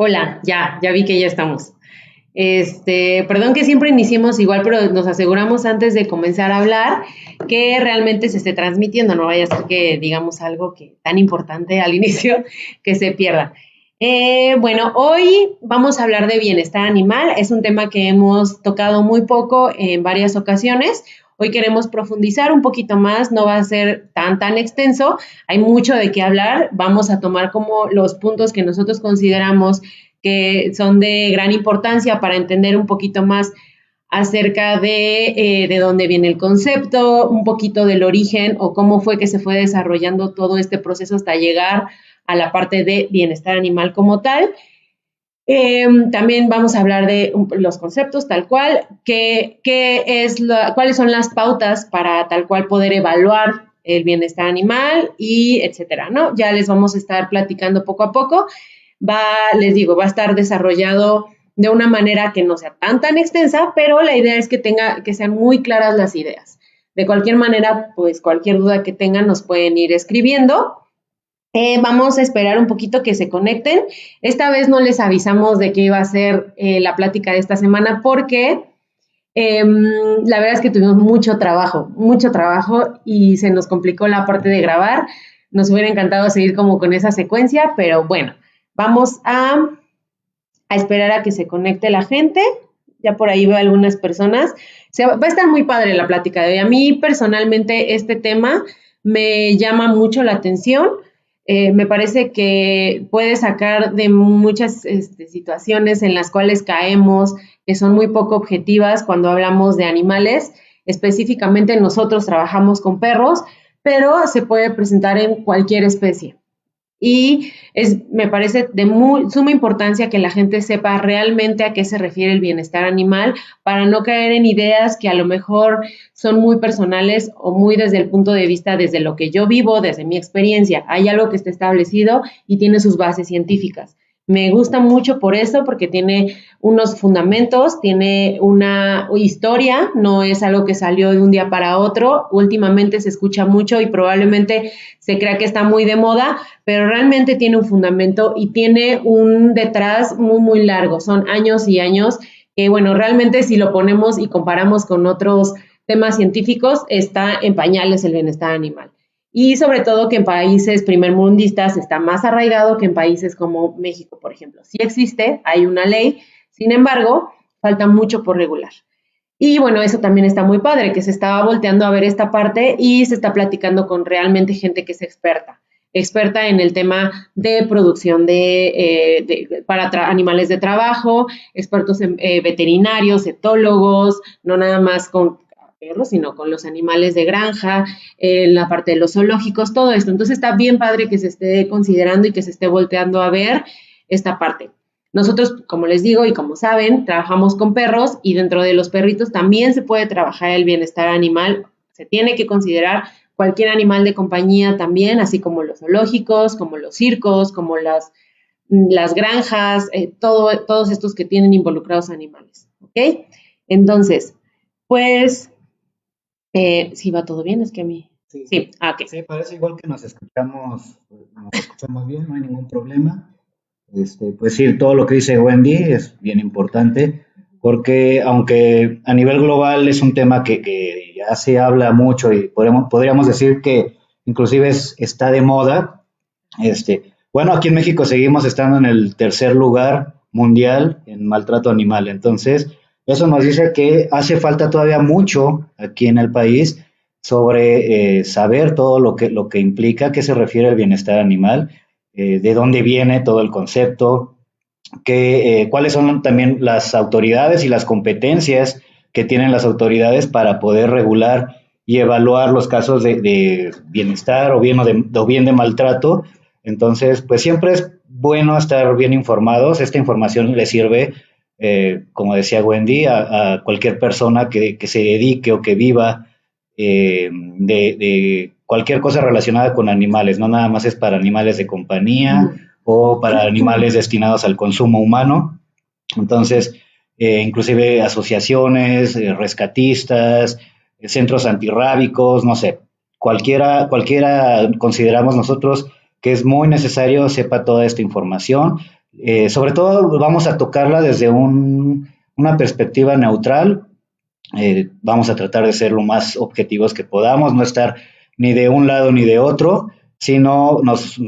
Hola, ya vi que ya estamos. Perdón que siempre iniciemos igual, pero nos aseguramos antes de comenzar a hablar que realmente se esté transmitiendo, no vaya a ser que digamos algo que tan importante al inicio que se pierda. Bueno, hoy vamos a hablar de bienestar animal. Es un tema que hemos tocado muy poco en varias ocasiones. Hoy queremos profundizar un poquito más, no va a ser tan extenso, hay mucho de qué hablar. Vamos a tomar como los puntos que nosotros consideramos que son de gran importancia para entender un poquito más acerca de dónde viene el concepto, un poquito del origen o cómo fue que se fue desarrollando todo este proceso hasta llegar a la parte de bienestar animal como tal. También vamos a hablar de los conceptos tal cual, cuáles son las pautas para tal cual poder evaluar el bienestar animal y etcétera, ¿no? Ya les vamos a estar platicando poco a poco. Les digo, va a estar desarrollado de una manera que no sea tan extensa, pero la idea es que sean muy claras las ideas. De cualquier manera, pues cualquier duda que tengan nos pueden ir escribiendo. Vamos a esperar un poquito que se conecten. Esta vez no les avisamos de que iba a ser la plática de esta semana porque la verdad es que tuvimos mucho trabajo y se nos complicó la parte de grabar. Nos hubiera encantado seguir como con esa secuencia, pero bueno, vamos a esperar a que se conecte la gente. Ya por ahí veo algunas personas. Va a estar muy padre la plática de hoy. A mí personalmente este tema me llama mucho la atención. Me parece que puede sacar de muchas situaciones en las cuales caemos, que son muy poco objetivas cuando hablamos de animales. Específicamente nosotros trabajamos con perros, pero se puede presentar en cualquier especie. Y me parece de suma importancia que la gente sepa realmente a qué se refiere el bienestar animal para no caer en ideas que a lo mejor son muy personales o muy desde el punto de vista desde lo que yo vivo, desde mi experiencia. Hay algo que está establecido y tiene sus bases científicas. Me gusta mucho por eso, porque tiene unos fundamentos, tiene una historia, no es algo que salió de un día para otro. Últimamente se escucha mucho y probablemente se crea que está muy de moda, pero realmente tiene un fundamento y tiene un detrás muy largo. Son años y años que, bueno, realmente si lo ponemos y comparamos con otros temas científicos, está en pañales el bienestar animal. Y sobre todo que en países primermundistas está más arraigado que en países como México, por ejemplo. Sí existe, hay una ley, sin embargo, falta mucho por regular. Y bueno, eso también está muy padre, que se estaba volteando a ver esta parte y se está platicando con realmente gente que es experta en el tema de producción para animales de trabajo, expertos en veterinarios, etólogos, no nada más con perros, sino con los animales de granja, la parte de los zoológicos, todo esto. Entonces está bien padre que se esté considerando y que se esté volteando a ver esta parte. Nosotros, como les digo y como saben, trabajamos con perros y dentro de los perritos también se puede trabajar el bienestar animal. Se tiene que considerar cualquier animal de compañía también, así como los zoológicos, como los circos, como las granjas, todos estos que tienen involucrados animales. ¿Ok? Entonces, pues, si va todo bien, es que a mí... Sí, Sí, ok. sí, parece igual que nos escuchamos bien, no hay ningún problema. Pues sí, todo lo que dice Wendy es bien importante, porque aunque a nivel global es un tema que ya se habla mucho y podríamos decir que inclusive está de moda, bueno, aquí en México seguimos estando en el tercer lugar mundial en maltrato animal, entonces eso nos dice que hace falta todavía mucho aquí en el país sobre saber todo lo que implica, qué se refiere al bienestar animal, de dónde viene todo el concepto, cuáles son también las autoridades y las competencias que tienen las autoridades para poder regular y evaluar los casos de bienestar o bien de maltrato. Entonces, pues siempre es bueno estar bien informados. Esta información le sirve, como decía Wendy, a cualquier persona que se dedique o que viva de cualquier cosa relacionada con animales, no nada más es para animales de compañía o para animales destinados al consumo humano. Entonces, inclusive asociaciones, rescatistas, centros antirrábicos, no sé, cualquiera consideramos nosotros que es muy necesario sepa toda esta información Sobre todo vamos a tocarla desde una perspectiva neutral. Vamos a tratar de ser lo más objetivos que podamos, no estar ni de un lado ni de otro, sino,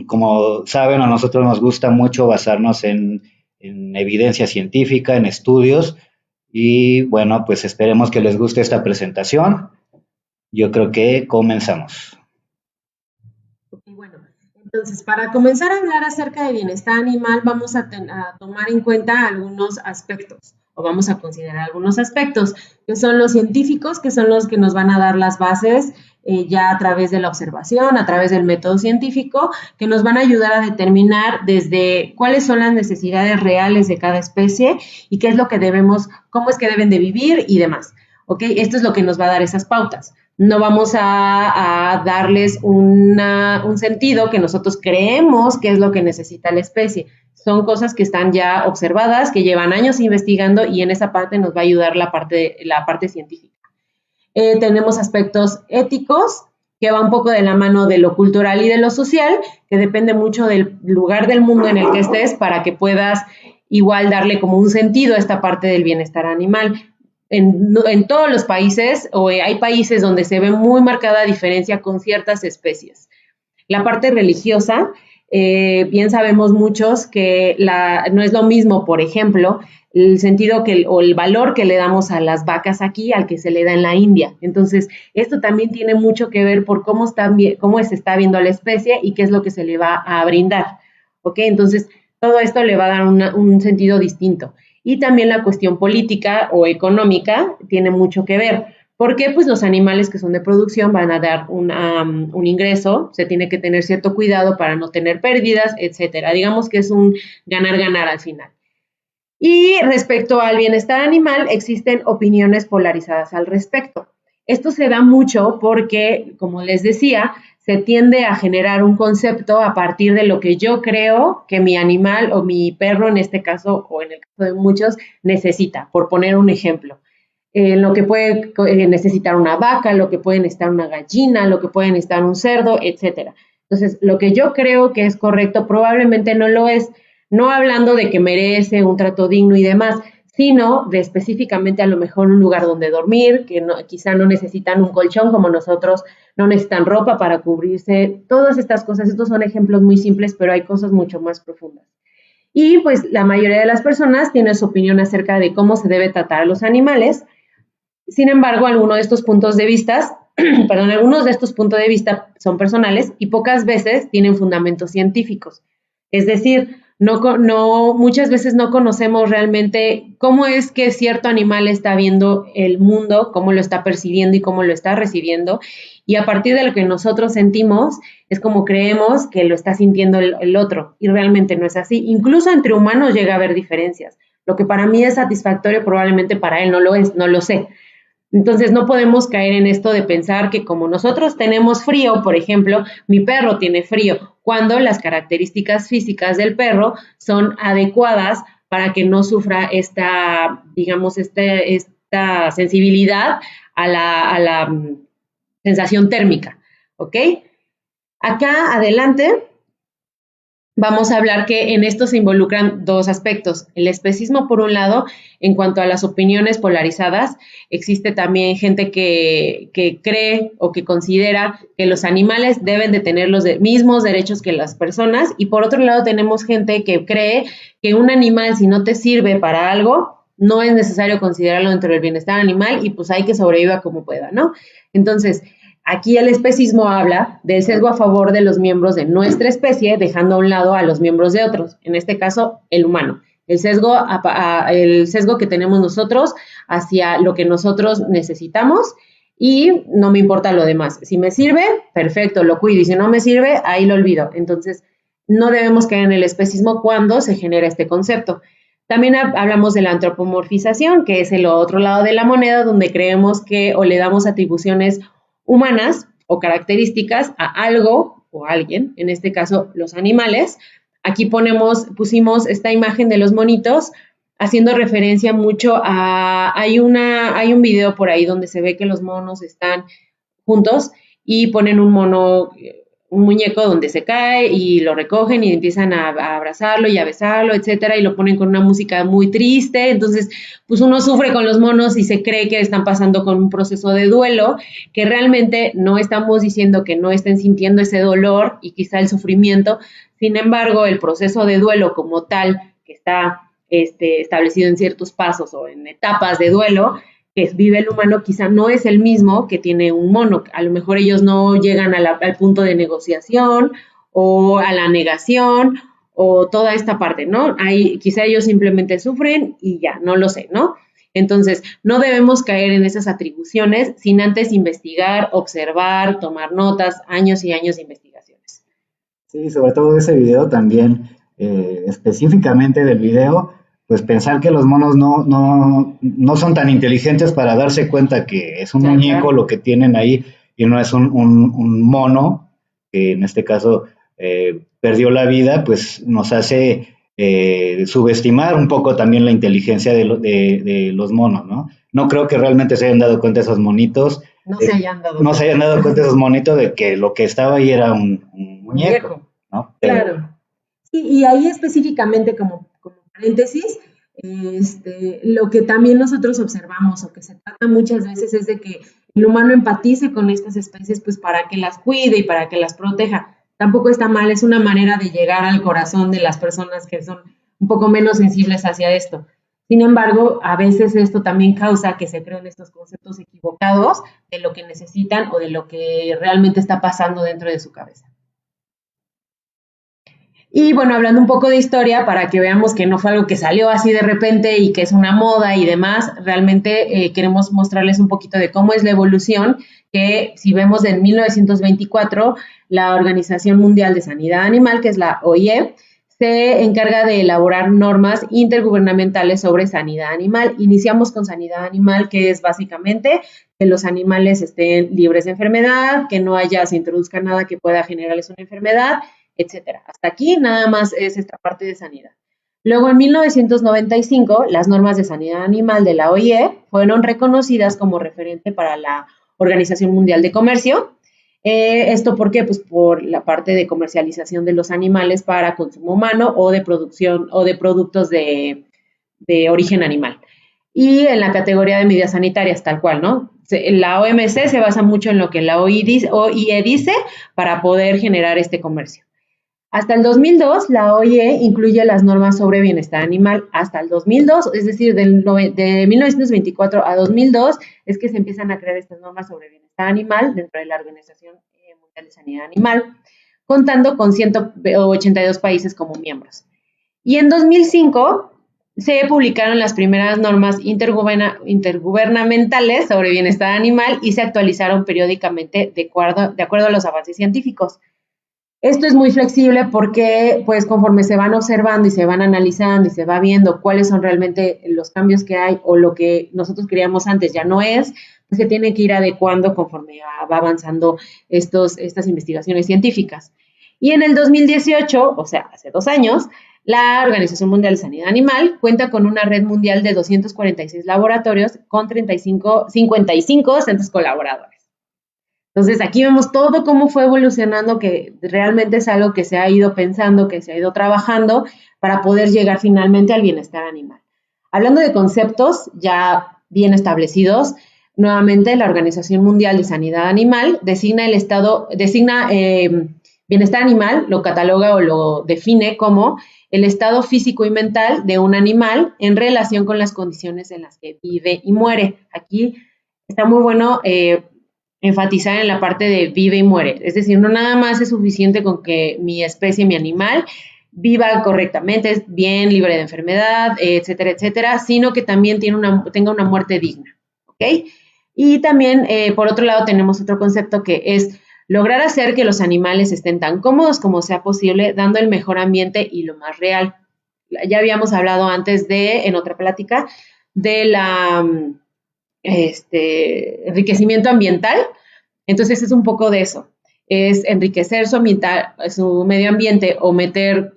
como saben, a nosotros nos gusta mucho basarnos en evidencia científica, en estudios, y bueno, pues esperemos que les guste esta presentación. Yo creo que comenzamos. Bueno, entonces, para comenzar a hablar acerca de bienestar animal, vamos a tomar en cuenta algunos aspectos, o vamos a considerar algunos aspectos, que son los científicos, que son los que nos van a dar las bases ya a través de la observación, a través del método científico, que nos van a ayudar a determinar desde cuáles son las necesidades reales de cada especie y qué es lo que debemos, cómo es que deben de vivir y demás. ¿Ok? Esto es lo que nos va a dar esas pautas. No vamos a darles un sentido que nosotros creemos que es lo que necesita la especie. Son cosas que están ya observadas, que llevan años investigando y en esa parte nos va a ayudar la parte científica. Tenemos aspectos éticos, que va un poco de la mano de lo cultural y de lo social, que depende mucho del lugar del mundo en el que estés para que puedas igual darle como un sentido a esta parte del bienestar animal. En todos los países, o hay países donde se ve muy marcada diferencia con ciertas especies. La parte religiosa, bien sabemos muchos que no es lo mismo, por ejemplo, el sentido o el valor que le damos a las vacas aquí al que se le da en la India. Entonces, esto también tiene mucho que ver por cómo se está viendo a la especie y qué es lo que se le va a brindar. ¿Ok? Entonces, todo esto le va a dar un sentido distinto. Y también la cuestión política o económica tiene mucho que ver, porque pues los animales que son de producción van a dar un ingreso, se tiene que tener cierto cuidado para no tener pérdidas, etcétera. Digamos que es un ganar-ganar al final. Y respecto al bienestar animal, existen opiniones polarizadas al respecto. Esto se da mucho porque, como les decía, se tiende a generar un concepto a partir de lo que yo creo que mi animal o mi perro, en este caso, o en el caso de muchos, necesita, por poner un ejemplo. Lo que puede necesitar una vaca, lo que puede necesitar una gallina, lo que puede necesitar un cerdo, etcétera. Entonces, lo que yo creo que es correcto probablemente no lo es, no hablando de que merece un trato digno y demás, sino de específicamente a lo mejor un lugar donde dormir, que quizá no necesitan un colchón como nosotros, no necesitan ropa para cubrirse, todas estas cosas. Estos son ejemplos muy simples, pero hay cosas mucho más profundas. Y pues la mayoría de las personas tienen su opinión acerca de cómo se debe tratar a los animales. Sin embargo, algunos de estos puntos de vista, algunos de estos puntos de vista son personales y pocas veces tienen fundamentos científicos. Es decir, muchas veces no conocemos realmente cómo es que cierto animal está viendo el mundo, cómo lo está percibiendo y cómo lo está recibiendo. Y a partir de lo que nosotros sentimos, es como creemos que lo está sintiendo el otro. Y realmente no es así. Incluso entre humanos llega a haber diferencias. Lo que para mí es satisfactorio, probablemente para él no lo es, no lo sé. Entonces no podemos caer en esto de pensar que como nosotros tenemos frío, por ejemplo, mi perro tiene frío, cuando las características físicas del perro son adecuadas para que no sufra esta sensibilidad a la sensación térmica, ¿ok? Acá adelante vamos a hablar que en esto se involucran dos aspectos. El especismo, por un lado, en cuanto a las opiniones polarizadas, existe también gente que cree o que considera que los animales deben de tener los mismos derechos que las personas, y por otro lado tenemos gente que cree que un animal, si no te sirve para algo, no es necesario considerarlo dentro del bienestar animal y pues hay que sobrevivir como pueda, ¿no? Entonces, aquí el especismo habla del sesgo a favor de los miembros de nuestra especie, dejando a un lado a los miembros de otros, en este caso, el humano. El sesgo que tenemos nosotros hacia lo que nosotros necesitamos y no me importa lo demás. Si me sirve, perfecto, lo cuido, y si no me sirve, ahí lo olvido. Entonces, no debemos caer en el especismo cuando se genera este concepto. También hablamos de la antropomorfización, que es el otro lado de la moneda, donde creemos que o le damos atribuciones humanas o características a algo o a alguien, en este caso los animales. Aquí pusimos esta imagen de los monitos haciendo referencia mucho hay un video por ahí donde se ve que los monos están juntos y ponen un mono, un muñeco donde se cae y lo recogen y empiezan a abrazarlo y a besarlo, etcétera, y lo ponen con una música muy triste. Entonces, pues uno sufre con los monos y se cree que están pasando con un proceso de duelo, que realmente no estamos diciendo que no estén sintiendo ese dolor y quizá el sufrimiento. Sin embargo, el proceso de duelo como tal, que está establecido en ciertos pasos o en etapas de duelo, que vive el humano quizá no es el mismo que tiene un mono. A lo mejor ellos no llegan al punto de negociación o a la negación o toda esta parte, ¿no? Quizá ellos simplemente sufren y ya, no lo sé, ¿no? Entonces, no debemos caer en esas atribuciones sin antes investigar, observar, tomar notas, años y años de investigaciones. Sí, sobre todo ese video también, específicamente del video, pues pensar que los monos no son tan inteligentes para darse cuenta que es un Sí, muñeco claro. lo que tienen ahí y no es un mono, que en este caso perdió la vida, pues nos hace subestimar un poco también la inteligencia de los monos, ¿no? No creo que realmente se hayan dado cuenta esos monitos, No se hayan dado no se hayan cuenta. dado cuenta esos monitos de que lo que estaba ahí era un muñeco, Muñeco. ¿no? Pero Claro. Y ahí específicamente como paréntesis, lo que también nosotros observamos o que se trata muchas veces es de que el humano empatice con estas especies pues para que las cuide y para que las proteja. Tampoco está mal, es una manera de llegar al corazón de las personas que son un poco menos sensibles hacia esto. Sin embargo, a veces esto también causa que se creen estos conceptos equivocados de lo que necesitan o de lo que realmente está pasando dentro de su cabeza. Y bueno, hablando un poco de historia, para que veamos que no fue algo que salió así de repente y que es una moda y demás, realmente queremos mostrarles un poquito de cómo es la evolución, que si vemos en 1924, la Organización Mundial de Sanidad Animal, que es la OIE, se encarga de elaborar normas intergubernamentales sobre sanidad animal. Iniciamos con sanidad animal, que es básicamente que los animales estén libres de enfermedad, que no se introduzca nada que pueda generarles una enfermedad, etcétera. Hasta aquí nada más es esta parte de sanidad. Luego, en 1995, las normas de sanidad animal de la OIE fueron reconocidas como referente para la Organización Mundial de Comercio. ¿Esto por qué? Pues por la parte de comercialización de los animales para consumo humano o de producción o de productos de origen animal. Y en la categoría de medidas sanitarias, tal cual, ¿no? La OMC se basa mucho en lo que la OIE dice para poder generar este comercio. Hasta el 2002, la OIE incluye las normas sobre bienestar animal. Hasta el 2002, es decir, de 1924 a 2002, es que se empiezan a crear estas normas sobre bienestar animal dentro de la Organización Mundial de Sanidad Animal, contando con 182 países como miembros. Y en 2005 se publicaron las primeras normas intergubernamentales sobre bienestar animal y se actualizaron periódicamente de acuerdo a los avances científicos. Esto es muy flexible porque, pues, conforme se van observando y se van analizando y se va viendo cuáles son realmente los cambios que hay o lo que nosotros queríamos antes ya no es, pues se tiene que ir adecuando conforme va avanzando estas investigaciones científicas. Y en el 2018, o sea, hace 2 años, la Organización Mundial de Sanidad Animal cuenta con una red mundial de 246 laboratorios con 55 centros colaboradores. Entonces, aquí vemos todo cómo fue evolucionando, que realmente es algo que se ha ido pensando, que se ha ido trabajando para poder llegar finalmente al bienestar animal. Hablando de conceptos ya bien establecidos, nuevamente la Organización Mundial de Sanidad Animal designa bienestar animal, lo cataloga o lo define como el estado físico y mental de un animal en relación con las condiciones en las que vive y muere. Aquí está muy bueno enfatizar en la parte de vive y muere. Es decir, no nada más es suficiente con que mi especie, mi animal, viva correctamente, es bien, libre de enfermedad, etcétera, etcétera, sino que también tenga una muerte digna, ¿ok? Y también, por otro lado, tenemos otro concepto que es lograr hacer que los animales estén tan cómodos como sea posible, dando el mejor ambiente y lo más real. Ya habíamos hablado antes en otra plática, de la enriquecimiento ambiental. Entonces es un poco de eso, es enriquecer su medio ambiente o meter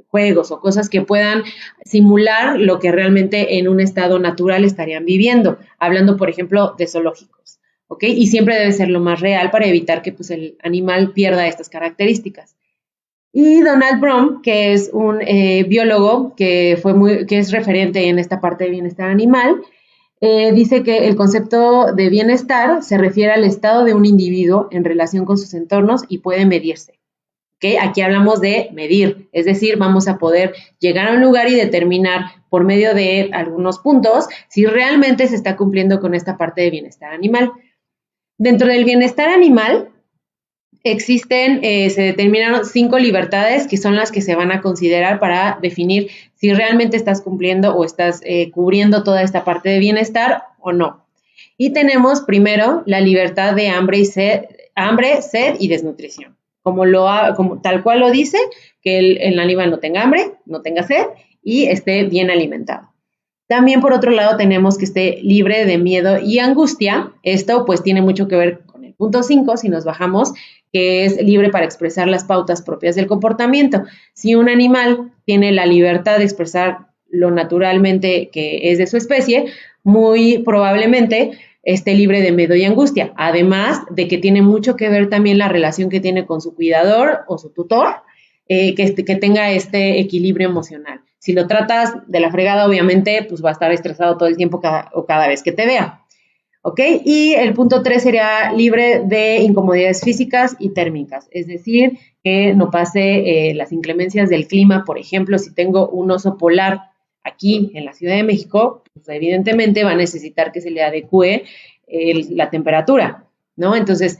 juegos o cosas que puedan simular lo que realmente en un estado natural estarían viviendo, hablando por ejemplo de zoológicos ¿ok? Y siempre debe ser lo más real para evitar que pues, el animal pierda estas características. Y Donald Brum, que es un biólogo que es referente en esta parte de bienestar animal, dice que el concepto de bienestar se refiere al estado de un individuo en relación con sus entornos y puede medirse. ¿Okay? Aquí hablamos de medir, es decir, vamos a poder llegar a un lugar y determinar por medio de algunos puntos si realmente se está cumpliendo con esta parte de bienestar animal. Dentro del bienestar animal existen, se determinaron 5 libertades que son las que se van a considerar para definir si realmente estás cumpliendo o estás cubriendo toda esta parte de bienestar o no. Y tenemos primero la libertad de hambre, sed y desnutrición. Como tal cual lo dice, que el animal no tenga hambre, no tenga sed y esté bien alimentado. También, por otro lado, tenemos que esté libre de miedo y angustia. Esto, pues, tiene mucho que ver con el punto 5, si nos bajamos, que es libre para expresar las pautas propias del comportamiento. Si un animal tiene la libertad de expresar lo naturalmente que es de su especie, muy probablemente esté libre de miedo y angustia. Además de que tiene mucho que ver también la relación que tiene con su cuidador o su tutor, que tenga este equilibrio emocional. Si lo tratas de la fregada, obviamente, pues va a estar estresado todo el tiempo cada vez que te vea. ¿Ok? Y el punto 3 sería libre de incomodidades físicas y térmicas, es decir, que no pase las inclemencias del clima. Por ejemplo, si tengo un oso polar aquí en la Ciudad de México, pues evidentemente va a necesitar que se le adecue la temperatura, ¿no? Entonces,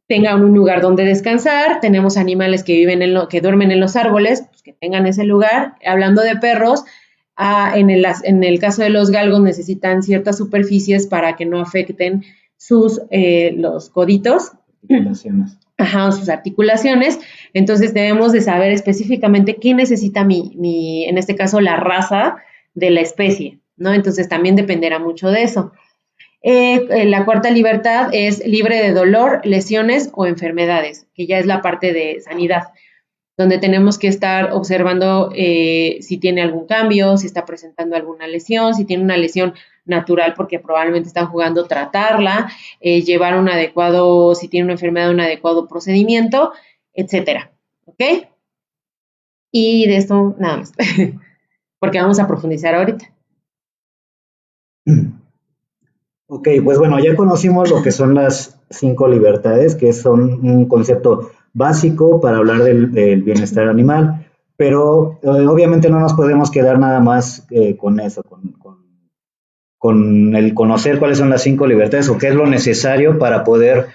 tengan un lugar donde descansar, tenemos animales que que duermen en los árboles, pues que tengan ese lugar. Hablando de perros, en el caso de los galgos necesitan ciertas superficies para que no afecten los coditos. Articulaciones. Ajá, sus articulaciones. Entonces debemos de saber específicamente qué necesita en este caso, la raza de la especie, ¿no? Entonces también dependerá mucho de eso. La cuarta libertad es libre de dolor, lesiones o enfermedades, que ya es la parte de sanidad, donde tenemos que estar observando si tiene algún cambio, si está presentando alguna lesión, si tiene una lesión natural porque probablemente están jugando, tratarla, llevar si tiene una enfermedad, un adecuado procedimiento, etcétera. ¿Ok? Y de esto nada más, porque vamos a profundizar ahorita. Ok, pues bueno, ya conocimos lo que son las 5 libertades, que son un concepto básico para hablar del bienestar animal, pero obviamente no nos podemos quedar nada más con eso, con el conocer cuáles son las 5 libertades o qué es lo necesario para poder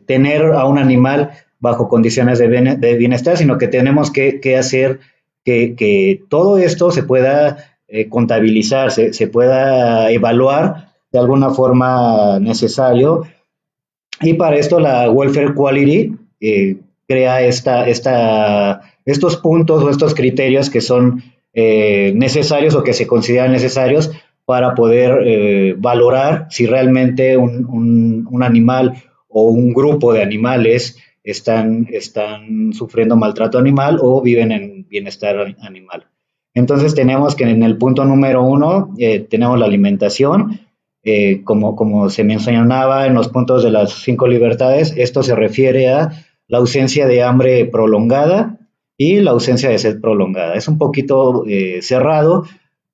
tener a un animal bajo condiciones de bienestar, sino que tenemos que hacer que todo esto se pueda contabilizar, se pueda evaluar de alguna forma necesario. Y para esto la Welfare Quality crea estos puntos o estos criterios que son necesarios o que se consideran necesarios para poder valorar si realmente un animal o un grupo de animales están sufriendo maltrato animal o viven en bienestar animal. Entonces tenemos que en el punto número 1 tenemos la alimentación. Como se mencionaba en los puntos de las 5 libertades, esto se refiere a la ausencia de hambre prolongada y la ausencia de sed prolongada. Es un poquito cerrado,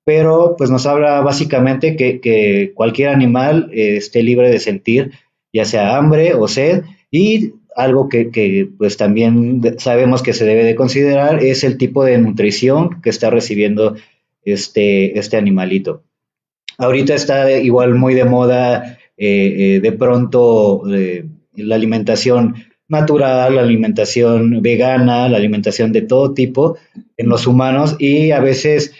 pero pues nos habla básicamente que cualquier animal esté libre de sentir ya sea hambre o sed, y algo que pues también sabemos que se debe de considerar es el tipo de nutrición que está recibiendo este animalito. Ahorita está igual muy de moda de pronto la alimentación natural, la alimentación vegana, la alimentación de todo tipo en los humanos, y a veces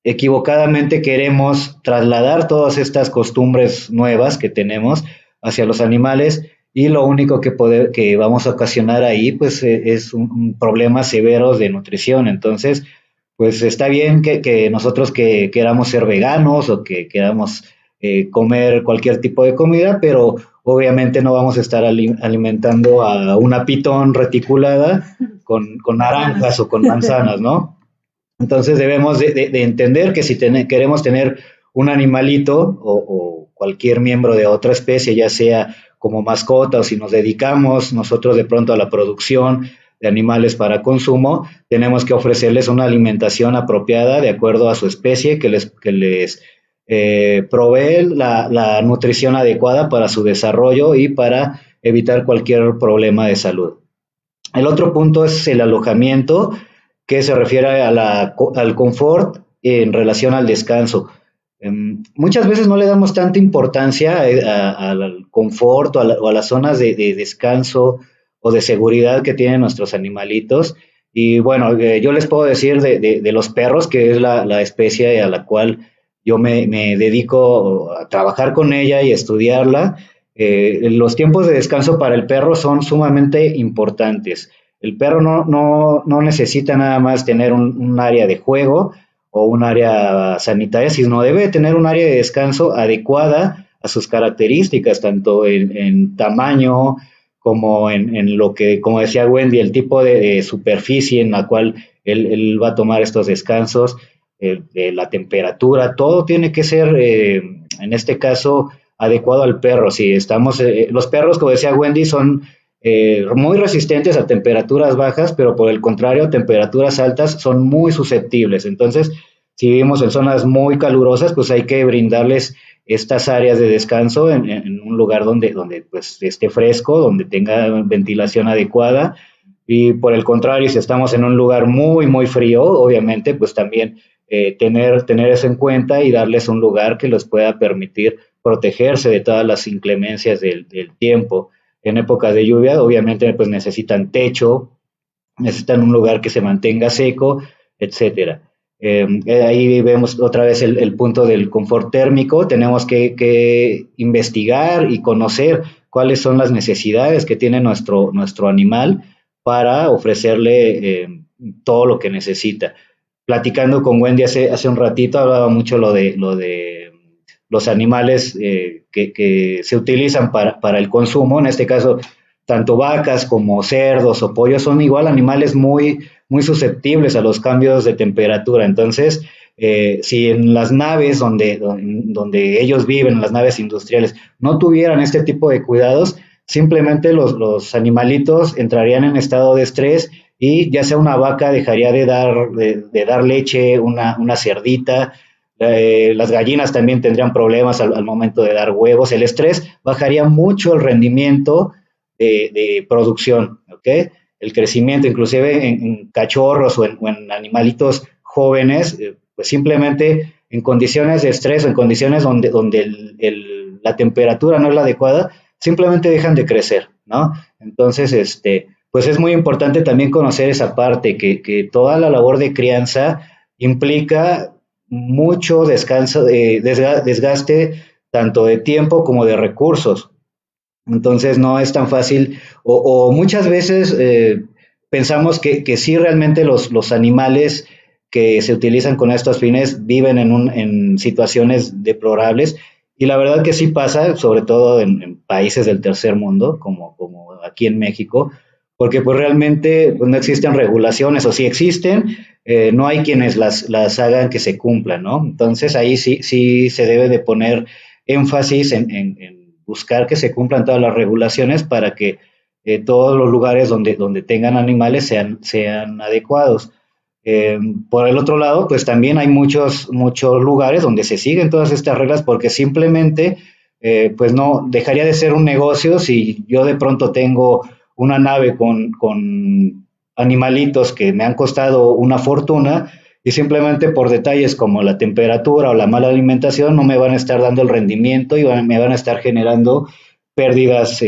equivocadamente queremos trasladar todas estas costumbres nuevas que tenemos hacia los animales, y lo único que vamos a ocasionar ahí pues es un problema severo de nutrición. Entonces, pues está bien que nosotros que queramos ser veganos o que queramos comer cualquier tipo de comida, pero obviamente no vamos a estar alimentando a una pitón reticulada con naranjas o con manzanas, ¿no? Entonces debemos de entender que si queremos tener un animalito o cualquier miembro de otra especie, ya sea como mascota o si nos dedicamos nosotros de pronto a la producción de animales para consumo, tenemos que ofrecerles una alimentación apropiada de acuerdo a su especie que les provee la nutrición adecuada para su desarrollo y para evitar cualquier problema de salud. El otro punto es el alojamiento, que se refiere al confort en relación al descanso. Muchas veces no le damos tanta importancia al confort o a las zonas de descanso o de seguridad que tienen nuestros animalitos. Y bueno, yo les puedo decir de los perros, que es la especie a la cual yo me dedico a trabajar con ella y estudiarla. Los tiempos de descanso para el perro son sumamente importantes. El perro no necesita nada más tener un área de juego o un área sanitaria, sino debe tener un área de descanso adecuada a sus características, tanto en tamaño como en lo que, como decía Wendy, el tipo de superficie en la cual él va a tomar estos descansos, la temperatura, todo tiene que ser, en este caso, adecuado al perro. Si estamos, los perros, como decía Wendy, son muy resistentes a temperaturas bajas, pero por el contrario, temperaturas altas son muy susceptibles. Entonces, si vivimos en zonas muy calurosas, pues hay que brindarles estas áreas de descanso en un lugar donde pues, esté fresco, donde tenga ventilación adecuada. Y por el contrario, si estamos en un lugar muy, muy frío, obviamente, pues también tener eso en cuenta y darles un lugar que les pueda permitir protegerse de todas las inclemencias del tiempo. En épocas de lluvia, obviamente, pues necesitan techo, necesitan un lugar que se mantenga seco, etcétera. Ahí vemos otra vez el punto del confort térmico. Tenemos que investigar y conocer cuáles son las necesidades que tiene nuestro animal para ofrecerle todo lo que necesita. Platicando con Wendy hace un ratito, hablaba mucho lo de los animales que se utilizan para el consumo. En este caso, tanto vacas como cerdos o pollos son igual animales muy, muy susceptibles a los cambios de temperatura. Entonces, si en las naves donde ellos viven, en las naves industriales, no tuvieran este tipo de cuidados, simplemente los animalitos entrarían en estado de estrés y ya sea una vaca dejaría de dar leche, una cerdita, las gallinas también tendrían problemas al momento de dar huevos. El estrés bajaría mucho el rendimiento de producción, ¿ok? El crecimiento, inclusive en cachorros o en animalitos jóvenes, pues simplemente en condiciones de estrés o en condiciones donde la temperatura no es la adecuada, simplemente dejan de crecer, ¿no? Entonces, pues es muy importante también conocer esa parte, que toda la labor de crianza implica mucho desgaste tanto de tiempo como de recursos. Entonces no es tan fácil, o muchas veces pensamos que sí realmente los animales que se utilizan con estos fines viven en situaciones deplorables, y la verdad que sí pasa, sobre todo en países del tercer mundo, como aquí en México, porque pues realmente pues, no existen regulaciones, o si existen, no hay quienes las hagan que se cumplan, ¿no? Entonces ahí sí se debe de poner énfasis en buscar que se cumplan todas las regulaciones para que todos los lugares donde tengan animales sean adecuados. Por el otro lado, pues también hay muchos lugares donde se siguen todas estas reglas porque simplemente, pues no, dejaría de ser un negocio si yo de pronto tengo una nave con animalitos que me han costado una fortuna y simplemente por detalles como la temperatura o la mala alimentación no me van a estar dando el rendimiento y me van a estar generando pérdidas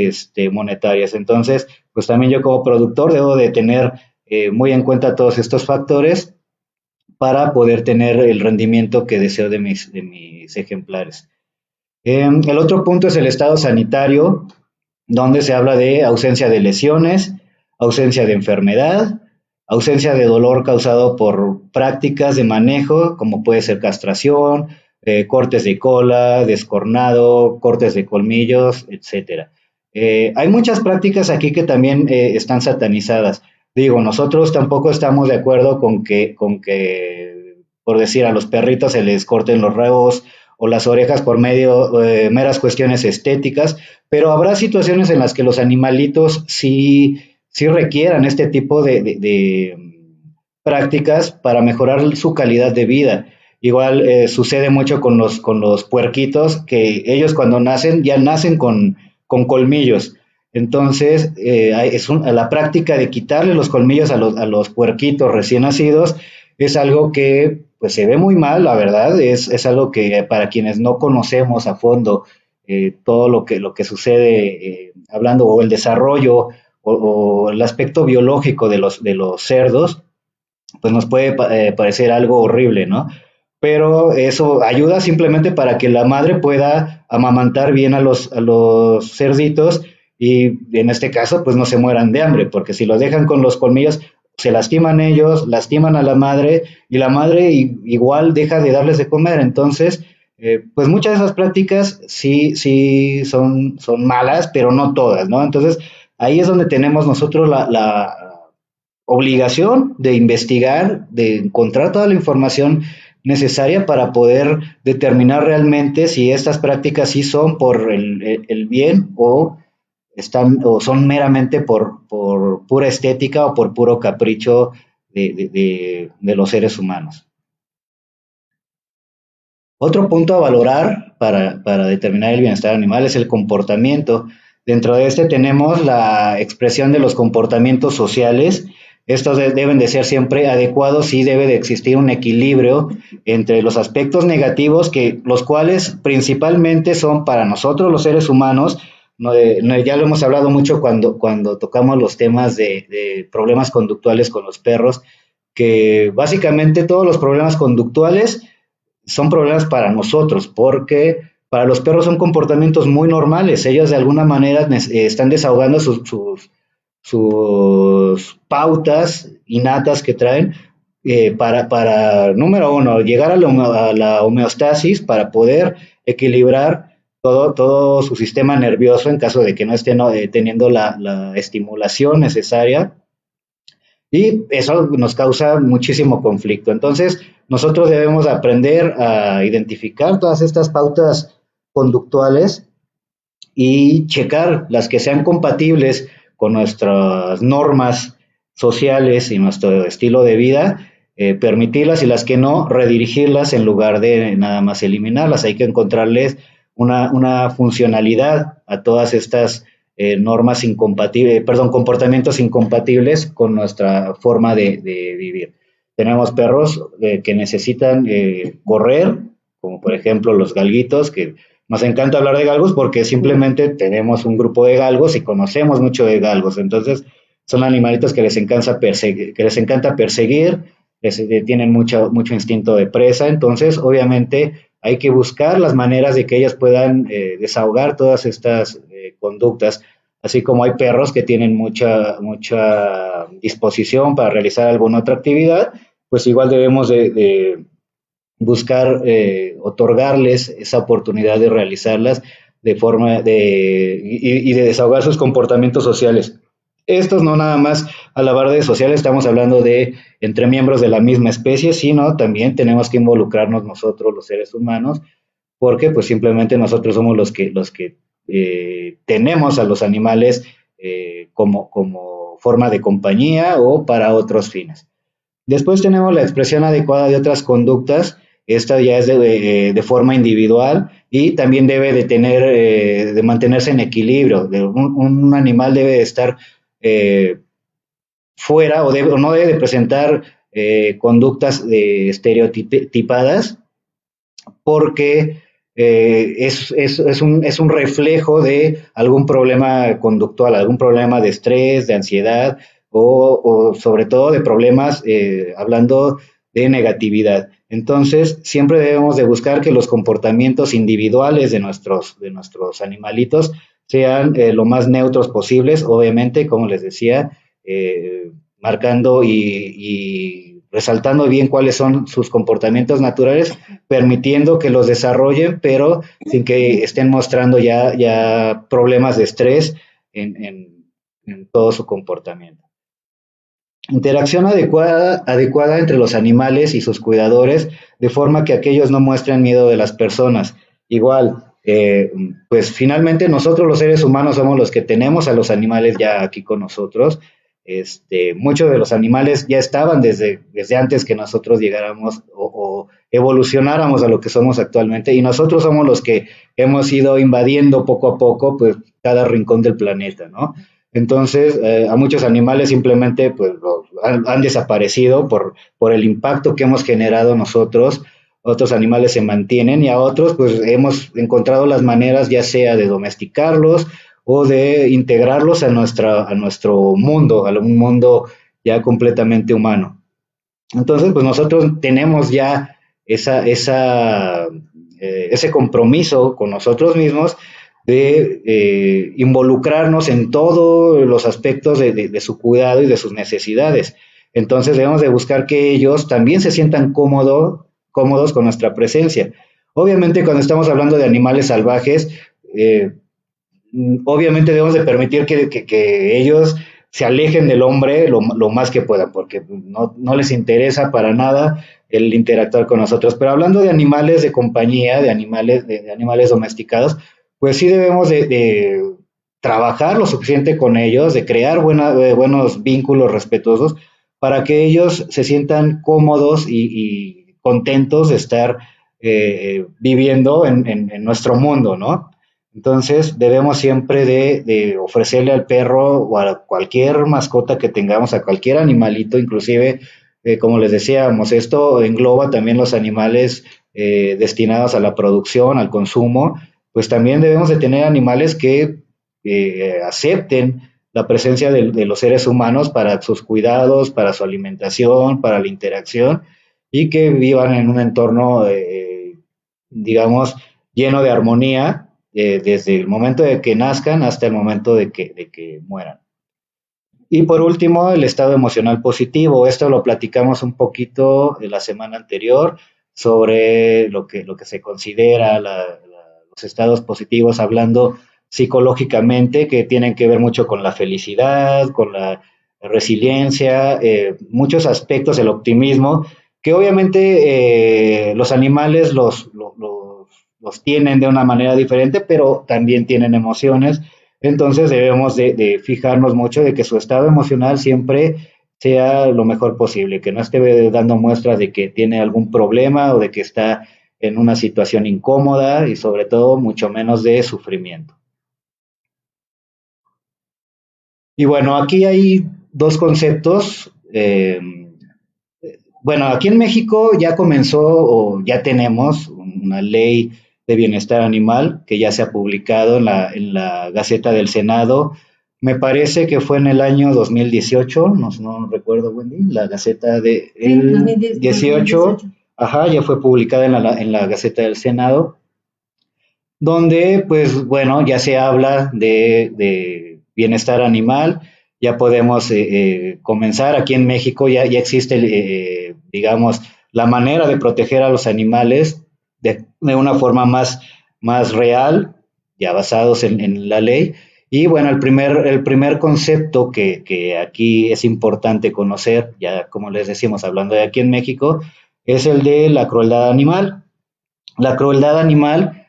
monetarias. Entonces, pues también yo como productor debo de tener muy en cuenta todos estos factores para poder tener el rendimiento que deseo de mis ejemplares. El otro punto es el estado sanitario, donde se habla de ausencia de lesiones, ausencia de enfermedad, ausencia de dolor causado por prácticas de manejo, como puede ser castración, cortes de cola, descornado, cortes de colmillos, etcétera. Hay muchas prácticas aquí que también están satanizadas. Digo, nosotros tampoco estamos de acuerdo con que, por decir, a los perritos se les corten los rabos o las orejas por meras cuestiones estéticas, pero habrá situaciones en las que los animalitos sí requieran este tipo de prácticas para mejorar su calidad de vida. Igual sucede mucho con los puerquitos, que ellos cuando nacen ya nacen con colmillos. Entonces, la práctica de quitarle los colmillos a los puerquitos recién nacidos es algo que pues se ve muy mal, la verdad, es algo que para quienes no conocemos a fondo todo lo que sucede hablando o el desarrollo o el aspecto biológico de los cerdos, pues nos puede parecer algo horrible, ¿no? Pero eso ayuda simplemente para que la madre pueda amamantar bien a los cerditos y en este caso pues no se mueran de hambre, porque si los dejan con los colmillos se lastiman ellos, lastiman a la madre y la madre igual deja de darles de comer. Entonces, pues muchas de esas prácticas sí son malas, pero no todas, ¿no? Entonces, ahí es donde tenemos nosotros la obligación de investigar, de encontrar toda la información necesaria para poder determinar realmente si estas prácticas sí son por el bien o son meramente por pura estética o por puro capricho de los seres humanos. Otro punto a valorar para determinar el bienestar animal es el comportamiento. Dentro de este tenemos la expresión de los comportamientos sociales. Estos deben de ser siempre adecuados y debe de existir un equilibrio entre los aspectos negativos, los cuales principalmente son para nosotros los seres humanos. Ya lo hemos hablado mucho cuando tocamos los temas de problemas conductuales con los perros, que básicamente todos los problemas conductuales son problemas para nosotros, porque para los perros son comportamientos muy normales. Ellos de alguna manera están desahogando sus pautas innatas que traen número uno, llegar a la homeostasis para poder equilibrar todo su sistema nervioso en caso de que no estén teniendo la estimulación necesaria, y eso nos causa muchísimo conflicto. Entonces, nosotros debemos aprender a identificar todas estas pautas conductuales y checar las que sean compatibles con nuestras normas sociales y nuestro estilo de vida, permitirlas, y las que no, redirigirlas en lugar de nada más eliminarlas. Hay que encontrarles una funcionalidad a todas estas normas incompatibles, comportamientos incompatibles con nuestra forma de vivir. Tenemos perros que necesitan correr, como por ejemplo los galguitos, que nos encanta hablar de galgos porque simplemente tenemos un grupo de galgos y conocemos mucho de galgos. Entonces, son animalitos que les encanta perseguir, tienen mucho instinto de presa. Entonces, obviamente, hay que buscar las maneras de que ellas puedan desahogar todas estas conductas, así como hay perros que tienen mucha disposición para realizar alguna otra actividad, pues igual debemos de buscar otorgarles esa oportunidad de realizarlas de forma y de desahogar sus comportamientos sociales. Estos no nada más a la redes sociales, estamos hablando de entre miembros de la misma especie, sino también tenemos que involucrarnos nosotros los seres humanos, porque pues simplemente nosotros somos los que tenemos a los animales como forma de compañía o para otros fines. Después tenemos la expresión adecuada de otras conductas. Esta ya es de forma individual y también debe de mantenerse en equilibrio. Un animal debe de estar fuera o no debe de presentar conductas estereotipadas, porque es un reflejo de algún problema conductual, algún problema de estrés, de ansiedad o sobre todo de problemas hablando de negatividad. Entonces, siempre debemos de buscar que los comportamientos individuales de nuestros animalitos sean lo más neutros posibles, obviamente, como les decía, marcando y resaltando bien cuáles son sus comportamientos naturales, permitiendo que los desarrollen, pero sin que estén mostrando ya problemas de estrés en todo su comportamiento. Interacción adecuada entre los animales y sus cuidadores, de forma que aquellos no muestren miedo de las personas. Igual, pues finalmente nosotros los seres humanos somos los que tenemos a los animales ya aquí con nosotros. Muchos de los animales ya estaban desde antes que nosotros llegáramos o evolucionáramos a lo que somos actualmente, y nosotros somos los que hemos ido invadiendo poco a poco pues cada rincón del planeta, ¿no? Entonces, a muchos animales simplemente pues, han desaparecido por el impacto que hemos generado nosotros. Otros animales se mantienen y a otros pues hemos encontrado las maneras ya sea de domesticarlos o de integrarlos a nuestro mundo, a un mundo ya completamente humano. Entonces, pues nosotros tenemos ya ese compromiso con nosotros mismos de involucrarnos en todos los aspectos de su cuidado y de sus necesidades. Entonces debemos de buscar que ellos también se sientan cómodos con nuestra presencia. Obviamente cuando estamos hablando de animales salvajes, eh, obviamente debemos de permitir que ellos se alejen del hombre lo más que puedan, porque no les interesa para nada el interactuar con nosotros. Pero hablando de animales de compañía, de animales domesticados, pues sí debemos de trabajar lo suficiente con ellos, de crear buenos vínculos respetuosos para que ellos se sientan cómodos y contentos de estar viviendo en nuestro mundo, ¿no? Entonces debemos siempre de ofrecerle al perro o a cualquier mascota que tengamos, a cualquier animalito, inclusive, como les decíamos, esto engloba también los animales destinados a la producción, al consumo, pues también debemos de tener animales que acepten la presencia de los seres humanos para sus cuidados, para su alimentación, para la interacción y que vivan en un entorno, digamos, lleno de armonía desde el momento de que nazcan hasta el momento de que mueran. Y por último, el estado emocional positivo. Esto lo platicamos un poquito la semana anterior sobre lo que se considera los estados positivos, hablando psicológicamente, que tienen que ver mucho con la felicidad, con la resiliencia, muchos aspectos, el optimismo, que obviamente los animales los tienen de una manera diferente, pero también tienen emociones. Entonces debemos de fijarnos mucho de que su estado emocional siempre sea lo mejor posible, que no esté dando muestras de que tiene algún problema o de que está en una situación incómoda y sobre todo mucho menos de sufrimiento. Y bueno, aquí hay dos conceptos. Bueno, aquí en México ya comenzó o ya tenemos una ley de bienestar animal que ya se ha publicado en la Gaceta del Senado. Me parece que fue en el año 2018, no recuerdo, Wendy, la Gaceta de Sí, el 2010, 18, 2018. ajá, ya fue publicada en la Gaceta del Senado, donde, pues bueno, ya se habla de bienestar animal, ya podemos comenzar. Aquí en México ya existe, digamos, la manera de proteger a los animales de una forma más real, ya basados en la ley. Y bueno, el primer concepto que aquí es importante conocer, ya como les decimos, hablando de aquí en México, es el de la crueldad animal. La crueldad animal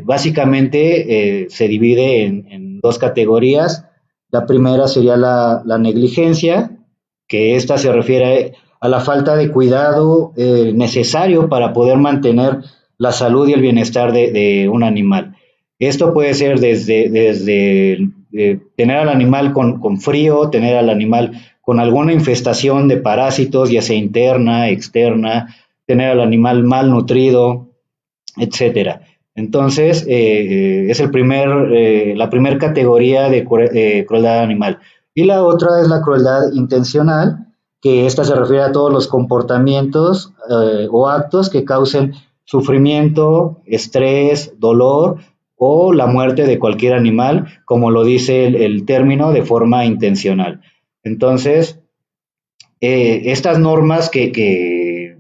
básicamente se divide en dos categorías. La primera sería la negligencia, que esta se refiere a la falta de cuidado necesario para poder mantener la salud y el bienestar de un animal. Esto puede ser desde tener al animal con frío, tener al animal con alguna infestación de parásitos, ya sea interna, externa, tener al animal malnutrido, etcétera. Entonces, es la primera categoría de crueldad animal. Y la otra es la crueldad intencional, que esta se refiere a todos los comportamientos o actos que causen sufrimiento, estrés, dolor o la muerte de cualquier animal, como lo dice el término, de forma intencional. Entonces, estas normas de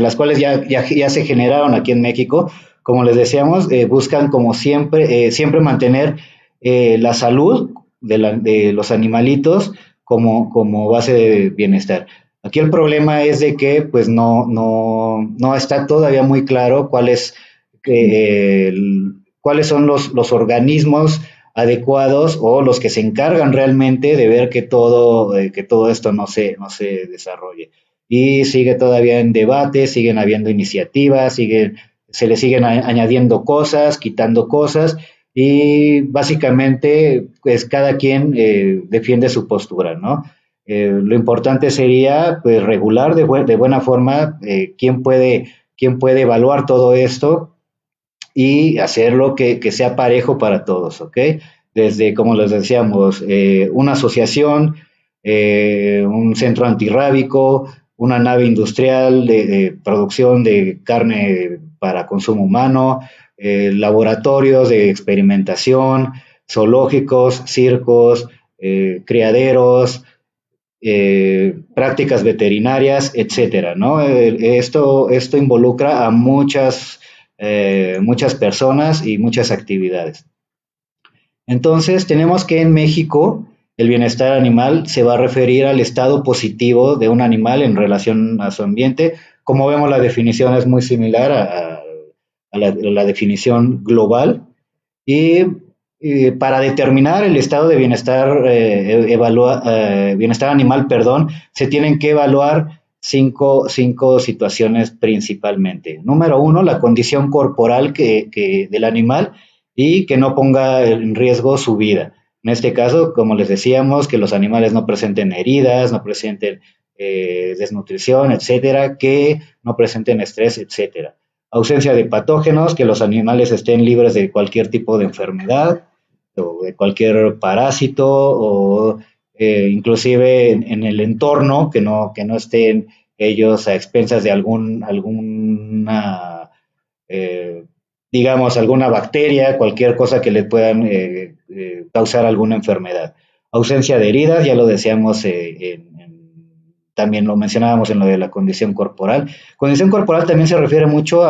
las cuales ya se generaron aquí en México, como les decíamos, buscan como siempre mantener la salud de los animalitos, como base de bienestar. Aquí el problema es de que pues no está todavía muy claro cuáles son los organismos adecuados o los que se encargan realmente de ver que todo esto no se desarrolle. Y sigue todavía en debate, siguen habiendo iniciativas, se le siguen añadiendo cosas, quitando cosas, y básicamente pues cada quien defiende su postura, ¿no? Lo importante sería pues regular de buena forma quién puede evaluar todo esto y hacerlo que sea parejo para todos, ¿ok? Desde, como les decíamos, una asociación, un centro antirrábico, una nave industrial de producción de carne para consumo humano, laboratorios de experimentación, zoológicos, circos, criaderos, prácticas veterinarias, etcétera, ¿no? Esto involucra a muchas personas y muchas actividades. Entonces, tenemos que en México el bienestar animal se va a referir al estado positivo de un animal en relación a su ambiente. Como vemos, la definición es muy similar a la definición global. Y para determinar el estado de bienestar, bienestar animal, perdón, se tienen que evaluar cinco situaciones principalmente. Número uno, la condición corporal del animal y que no ponga en riesgo su vida. En este caso, como les decíamos, que los animales no presenten heridas, no presenten desnutrición, etcétera, que no presenten estrés, etcétera. Ausencia de patógenos, que los animales estén libres de cualquier tipo de enfermedad o de cualquier parásito o inclusive en el entorno, que no estén ellos a expensas de alguna digamos, alguna bacteria, cualquier cosa que le puedan causar alguna enfermedad. Ausencia de heridas, ya lo decíamos, también lo mencionábamos en lo de la condición corporal. Condición corporal también se refiere mucho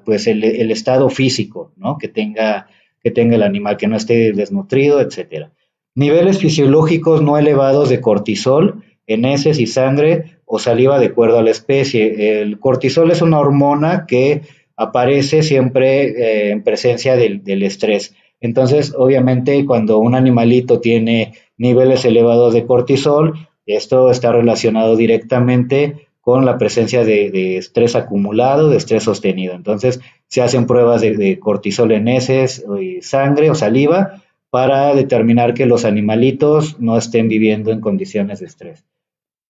pues el estado físico, ¿no? Que tenga el animal, que no esté desnutrido, etcétera. Niveles fisiológicos no elevados de cortisol en heces y sangre o saliva de acuerdo a la especie. El cortisol es una hormona que aparece siempre en presencia del estrés. Entonces, obviamente, cuando un animalito tiene niveles elevados de cortisol, esto está relacionado directamente con la presencia de estrés acumulado, de estrés sostenido. Entonces, se hacen pruebas de cortisol en heces, sangre o saliva para determinar que los animalitos no estén viviendo en condiciones de estrés.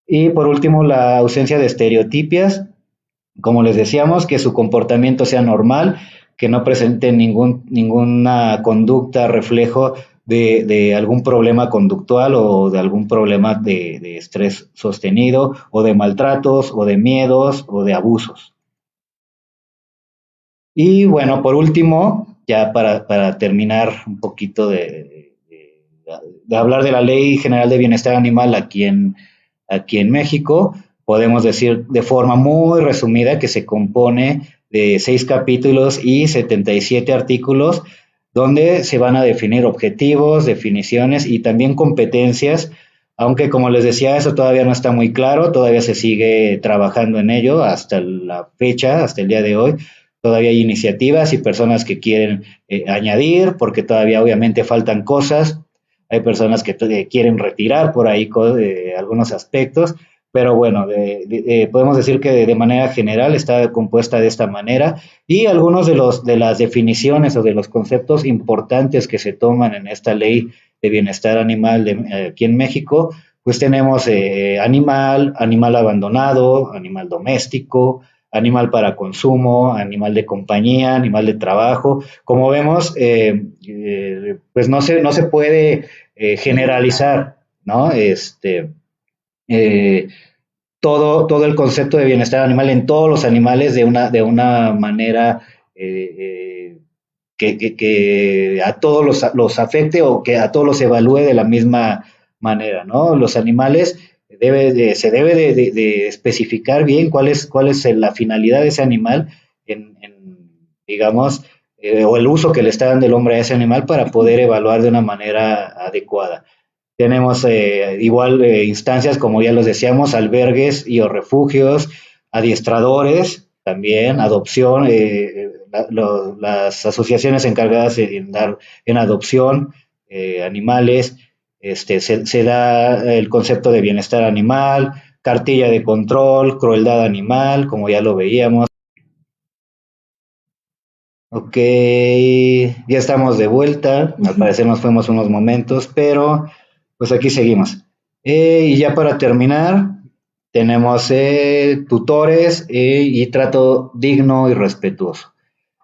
Y por último, la ausencia de estereotipias, como les decíamos, que su comportamiento sea normal, que no presente ninguna conducta reflejo de algún problema conductual o de algún problema de estrés sostenido o de maltratos o de miedos o de abusos. Y bueno, por último, ya para terminar un poquito de hablar de la Ley General de Bienestar Animal aquí en México, podemos decir de forma muy resumida que se compone de 6 capítulos y 77 artículos donde se van a definir objetivos, definiciones y también competencias, aunque como les decía, eso todavía no está muy claro, todavía se sigue trabajando en ello hasta la fecha, hasta el día de hoy. Todavía hay iniciativas y personas que quieren añadir, porque todavía obviamente faltan cosas. Hay personas que quieren retirar por ahí algunos aspectos, pero bueno, podemos decir que de manera general está compuesta de esta manera y algunos de las definiciones o de los conceptos importantes que se toman en esta ley de bienestar animal aquí en México, pues tenemos animal abandonado, animal doméstico, animal para consumo, animal de compañía, animal de trabajo. Como vemos, pues no se puede generalizar, ¿no? Eh, todo el concepto de bienestar animal en todos los animales de una manera que a todos los afecte o que a todos los evalúe de la misma manera, ¿no? Los animales se debe de especificar bien cuál es la finalidad de ese animal digamos, o el uso que le está dando el hombre a ese animal para poder evaluar de una manera adecuada. Tenemos igual instancias, como ya los decíamos, albergues y o refugios, adiestradores también, adopción, las asociaciones encargadas en dar en adopción animales, se da el concepto de bienestar animal, cartilla de control, crueldad animal, como ya lo veíamos. Ok, ya estamos de vuelta, al parecer nos fuimos unos momentos, pero pues aquí seguimos. Y ya para terminar, tenemos tutores y trato digno y respetuoso.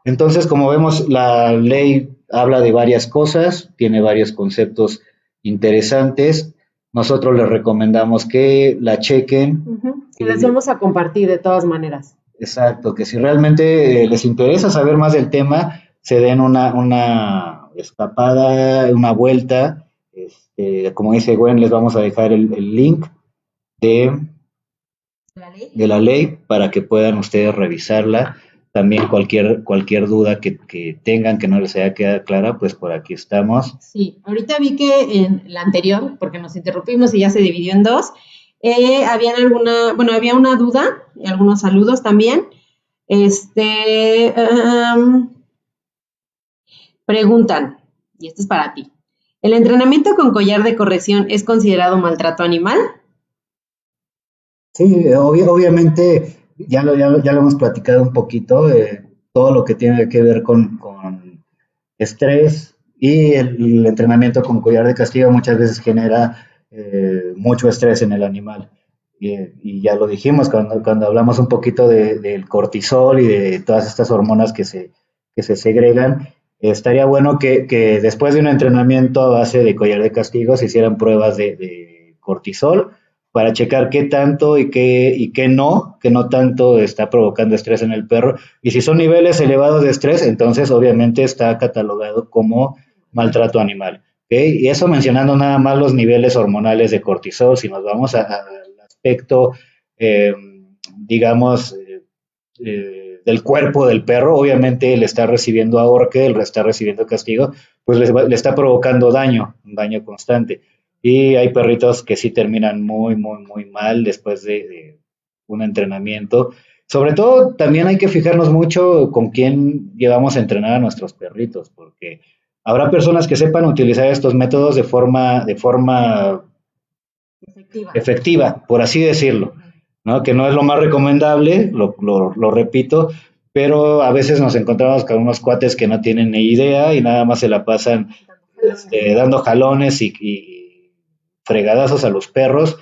Entonces, como vemos, la ley habla de varias cosas, tiene varios conceptos interesantes. Nosotros les recomendamos que la chequen. Se las vamos a compartir de todas maneras. Exacto, que si realmente les interesa saber más del tema, se den una escapada, una vuelta. Como dice Gwen, les vamos a dejar el link de, de la ley para que puedan ustedes revisarla. También cualquier duda que tengan que no les haya quedado clara, pues por aquí estamos. Sí, ahorita vi que en la anterior, porque nos interrumpimos y ya se dividió en dos, había una duda y algunos saludos también. Preguntan, y esto es para ti. ¿El entrenamiento con collar de corrección es considerado maltrato animal? Sí, obviamente ya lo hemos platicado un poquito, todo lo que tiene que ver con estrés y el entrenamiento con collar de castigo muchas veces genera mucho estrés en el animal. Y ya lo dijimos cuando hablamos un poquito del cortisol y de todas estas hormonas que se segregan. Estaría bueno que después de un entrenamiento a base de collar de castigo se hicieran pruebas de cortisol para checar qué tanto y qué no, que no tanto está provocando estrés en el perro. Y si son niveles elevados de estrés, entonces obviamente está catalogado como maltrato animal. ¿Okay? Y eso mencionando nada más los niveles hormonales de cortisol. Si nos vamos al aspecto, eh, digamos, del cuerpo del perro, obviamente él está recibiendo ahorque, él está recibiendo castigo, pues le está provocando daño, un daño constante. Y hay perritos que sí terminan muy, muy, muy mal después de un entrenamiento. Sobre todo, también hay que fijarnos mucho con quién llevamos a entrenar a nuestros perritos, porque habrá personas que sepan utilizar estos métodos de forma efectiva, por así decirlo, ¿no? Que no es lo más recomendable, lo repito, pero a veces nos encontramos con unos cuates que no tienen ni idea y nada más se la pasan dando jalones y fregadazos a los perros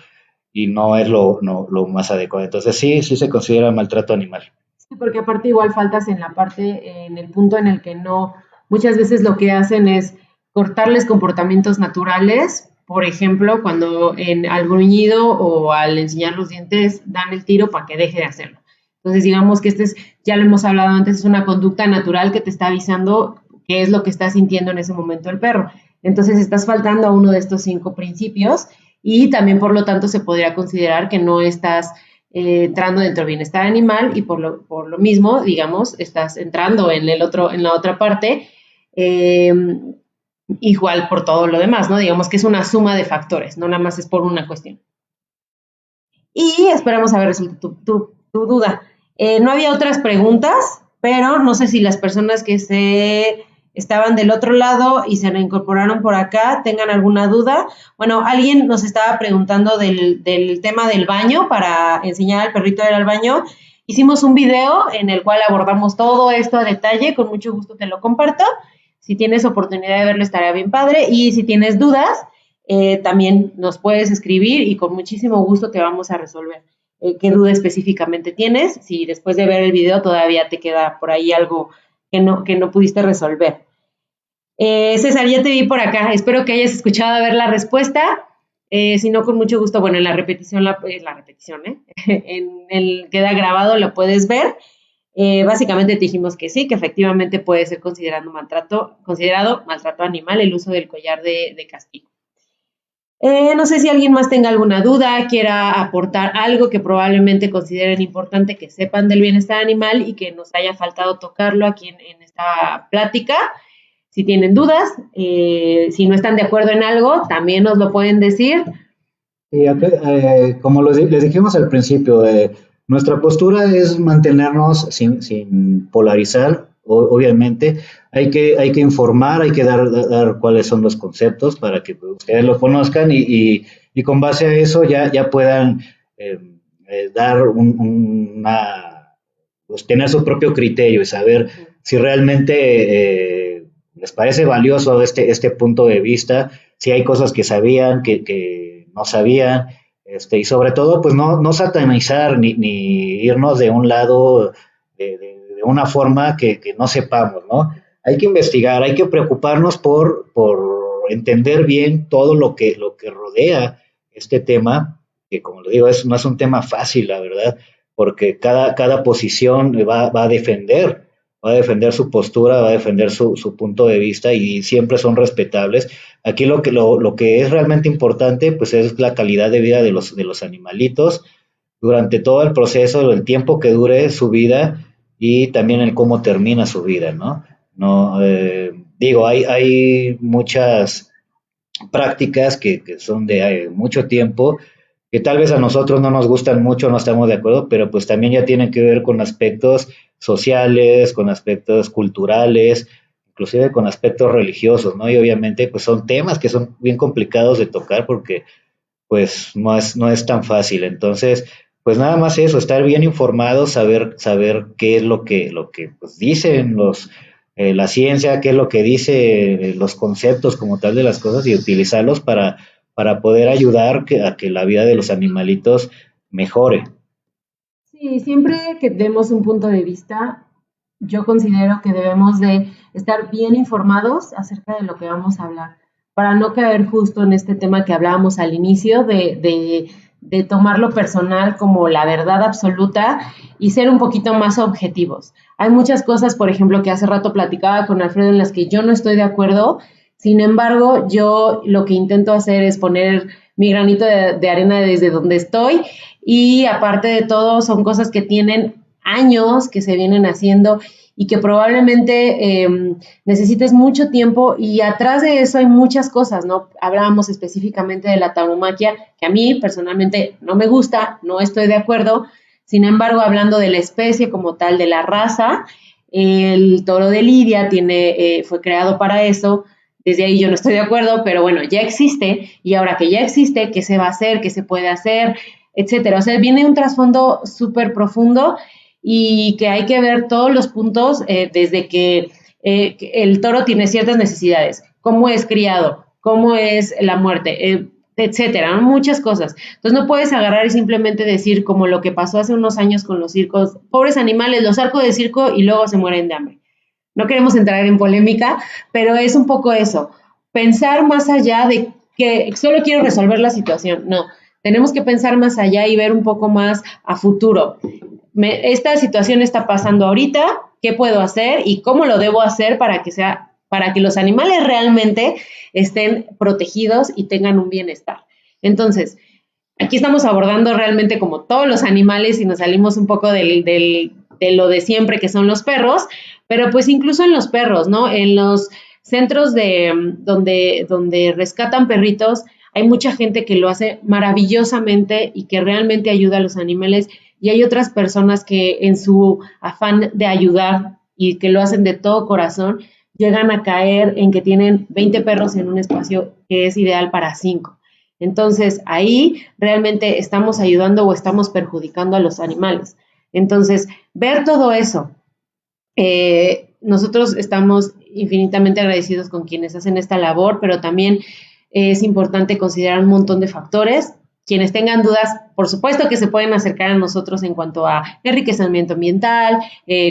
y no es lo más adecuado. Entonces sí se considera maltrato animal. Sí, porque aparte igual faltas en el punto en el que no, muchas veces lo que hacen es cortarles comportamientos naturales, por ejemplo, cuando al gruñido o al enseñar los dientes dan el tiro para que deje de hacerlo. Entonces, digamos que ya lo hemos hablado antes, es una conducta natural que te está avisando qué es lo que está sintiendo en ese momento el perro. Entonces, estás faltando a uno de estos 5 principios y también, por lo tanto, se podría considerar que no estás entrando dentro del bienestar animal y por lo mismo, digamos, estás entrando en la otra parte, eh, igual por todo lo demás, ¿no? Digamos que es una suma de factores, no nada más es por una cuestión. Y esperamos haber resuelto tu duda. No había otras preguntas, pero no sé si las personas que estaban del otro lado y se reincorporaron por acá tengan alguna duda. Bueno, alguien nos estaba preguntando del tema del baño para enseñar al perrito a ir al baño. Hicimos un video en el cual abordamos todo esto a detalle, con mucho gusto te lo comparto. Si tienes oportunidad de verlo estaría bien padre y si tienes dudas, también nos puedes escribir y con muchísimo gusto te vamos a resolver qué duda específicamente tienes, si después de ver el video todavía te queda por ahí algo que no pudiste resolver. César, ya te vi por acá, espero que hayas escuchado a ver la respuesta, si no, con mucho gusto, bueno, en la repetición, en el queda grabado lo puedes ver. Básicamente te dijimos que sí, que efectivamente puede ser considerado maltrato animal el uso del collar de castigo. No sé si alguien más tenga alguna duda, quiera aportar algo que probablemente consideren importante que sepan del bienestar animal y que nos haya faltado tocarlo aquí en esta plática. Si tienen dudas, si no están de acuerdo en algo, también nos lo pueden decir. Y como les dijimos al principio, nuestra postura es mantenernos sin polarizar, obviamente. Hay que informar, hay que dar cuáles son los conceptos para que ustedes lo conozcan y con base a eso ya puedan dar pues tener su propio criterio y saber si realmente les parece valioso este punto de vista, si hay cosas que sabían, que no sabían, y sobre todo, pues no satanizar ni irnos de un lado de una forma que no sepamos, ¿no? Hay que investigar, hay que preocuparnos por entender bien todo lo que rodea este tema, que como le digo, no es un tema fácil, la verdad, porque cada posición va a defender su postura, va a defender su punto de vista y siempre son respetables. Aquí lo que es realmente importante, pues es la calidad de vida de los animalitos durante todo el proceso, el tiempo que dure su vida y también el cómo termina su vida, ¿no? No, digo, hay muchas prácticas que son de mucho tiempo, que tal vez a nosotros no nos gustan mucho, no estamos de acuerdo, pero pues también ya tienen que ver con aspectos sociales, con aspectos culturales, inclusive con aspectos religiosos, ¿no? Y obviamente pues son temas que son bien complicados de tocar porque pues no es tan fácil. Entonces, pues nada más eso, estar bien informados, saber qué es lo que pues, dicen la ciencia, qué es lo que dice los conceptos como tal de las cosas y utilizarlos para poder ayudar a que la vida de los animalitos mejore. Sí, siempre que demos un punto de vista, yo considero que debemos de estar bien informados acerca de lo que vamos a hablar, para no caer justo en este tema que hablábamos al inicio de tomarlo personal como la verdad absoluta y ser un poquito más objetivos. Hay muchas cosas, por ejemplo, que hace rato platicaba con Alfredo en las que yo no estoy de acuerdo. Sin embargo, yo lo que intento hacer es poner mi granito de arena desde donde estoy y aparte de todo son cosas que tienen años que se vienen haciendo y que probablemente necesites mucho tiempo y atrás de eso hay muchas cosas, ¿no? Hablábamos específicamente de la tauromaquia, que a mí personalmente no me gusta, no estoy de acuerdo, sin embargo, hablando de la especie como tal, de la raza, el toro de Lidia fue creado para eso, desde ahí yo no estoy de acuerdo, pero bueno, ya existe y ahora que ya existe, ¿qué se va a hacer? ¿Qué se puede hacer? Etcétera. O sea, viene un trasfondo súper profundo y que hay que ver todos los puntos desde que el toro tiene ciertas necesidades, cómo es criado, cómo es la muerte, etcétera, ¿no? Muchas cosas. Entonces no puedes agarrar y simplemente decir como lo que pasó hace unos años con los circos, pobres animales, los saco del circo y luego se mueren de hambre. No queremos entrar en polémica, pero es un poco eso, pensar más allá de que solo quiero resolver la situación, no, tenemos que pensar más allá y ver un poco más a futuro. Esta situación está pasando ahorita, ¿qué puedo hacer y cómo lo debo hacer para que los animales realmente estén protegidos y tengan un bienestar? Entonces, aquí estamos abordando realmente como todos los animales y nos salimos un poco de lo de siempre que son los perros, pero pues incluso en los perros, ¿no? En los centros donde rescatan perritos, hay mucha gente que lo hace maravillosamente y que realmente ayuda a los animales y hay otras personas que en su afán de ayudar y que lo hacen de todo corazón, llegan a caer en que tienen 20 perros en un espacio que es ideal para 5. Entonces, ahí realmente estamos ayudando o estamos perjudicando a los animales. Entonces, ver todo eso, nosotros estamos infinitamente agradecidos con quienes hacen esta labor, pero también es importante considerar un montón de factores. Quienes tengan dudas, por supuesto que se pueden acercar a nosotros en cuanto a enriquecimiento ambiental,